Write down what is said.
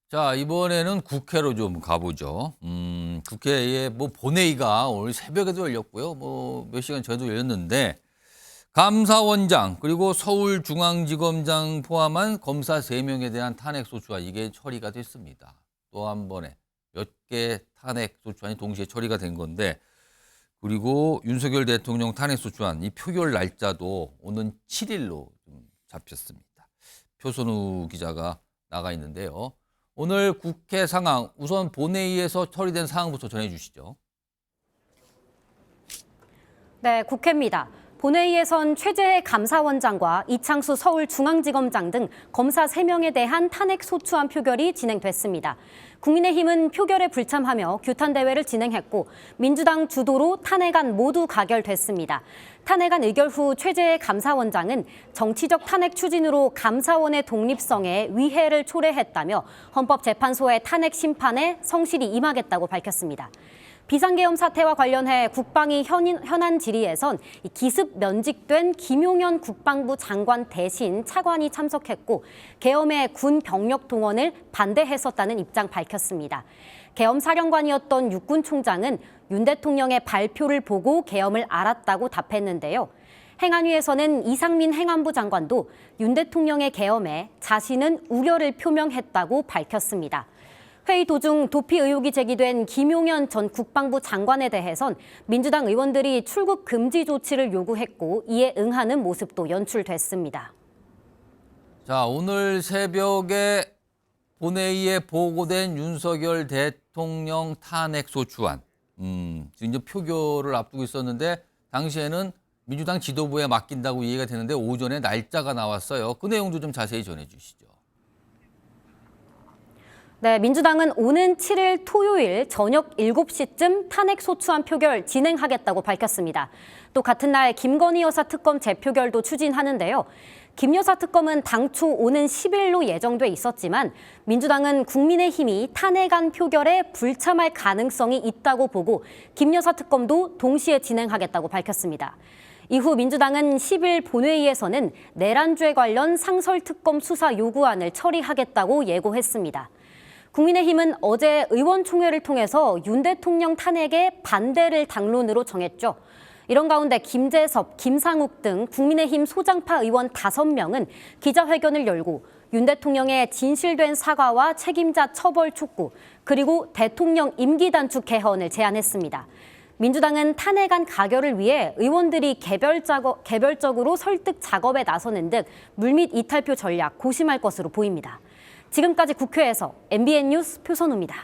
자, 이번에는 국회로 좀 가보죠. 국회에 뭐 본회의가 오늘 새벽에도 열렸고요. 뭐 몇 시간 전에도 열렸는데 감사원장 그리고 서울중앙지검장 포함한 검사 3명에 대한 탄핵소추안 이게 처리가 됐습니다. 또 한 번에 몇 개 탄핵소추안이 동시에 처리가 된 건데 그리고 윤석열 대통령 탄핵소추안 이 표결 날짜도 오는 7일로 좀 잡혔습니다. 표선우 기자가 나가 있는데요. 오늘 국회 상황, 우선 본회의에서 처리된 사항부터 전해주시죠. 네, 국회입니다. 본회의에선 최재해 감사원장과 이창수 서울중앙지검장 등 검사 3명에 대한 탄핵소추안 표결이 진행됐습니다. 국민의힘은 표결에 불참하며 규탄대회를 진행했고 민주당 주도로 탄핵안 모두 가결됐습니다. 탄핵안 의결 후 최재해 감사원장은 정치적 탄핵 추진으로 감사원의 독립성에 위해를 초래했다며 헌법재판소의 탄핵 심판에 성실히 임하겠다고 밝혔습니다. 비상계엄 사태와 관련해 국방위 현안 질의에선 기습 면직된 김용현 국방부 장관 대신 차관이 참석했고 계엄의 군 병력 동원을 반대했었다는 입장 밝혔습니다. 계엄 사령관이었던 육군 총장은 윤 대통령의 발표를 보고 계엄을 알았다고 답했는데요. 행안위에서는 이상민 행안부 장관도 윤 대통령의 계엄에 자신은 우려를 표명했다고 밝혔습니다. 회의 도중 도피 의혹이 제기된 김용현 전 국방부 장관에 대해선 민주당 의원들이 출국 금지 조치를 요구했고 이에 응하는 모습도 연출됐습니다. 자, 오늘 새벽에 본회의에 보고된 윤석열 대통령 탄핵소추안. 지금 표결을 앞두고 있었는데 당시에는 민주당 지도부에 맡긴다고 이해가 되는데 오전에 날짜가 나왔어요. 그 내용도 좀 자세히 전해주시죠. 네, 민주당은 오는 7일 토요일 저녁 7시쯤 탄핵소추안 표결 진행하겠다고 밝혔습니다. 또 같은 날 김건희 여사 특검 재표결도 추진하는데요. 김 여사 특검은 당초 오는 10일로 예정돼 있었지만 민주당은 국민의힘이 탄핵안 표결에 불참할 가능성이 있다고 보고 김 여사 특검도 동시에 진행하겠다고 밝혔습니다. 이후 민주당은 10일 본회의에서는 내란죄 관련 상설특검 수사 요구안을 처리하겠다고 예고했습니다. 국민의힘은 어제 의원총회를 통해서 윤 대통령 탄핵에 반대를 당론으로 정했죠. 이런 가운데 김재섭, 김상욱 등 국민의힘 소장파 의원 5명은 기자회견을 열고 윤 대통령의 진실된 사과와 책임자 처벌 촉구, 그리고 대통령 임기 단축 개헌을 제안했습니다. 민주당은 탄핵안 가결을 위해 의원들이 개별적으로 설득 작업에 나서는 등 물밑 이탈표 전략 고심할 것으로 보입니다. 지금까지 국회에서 MBN 뉴스 표선우입니다.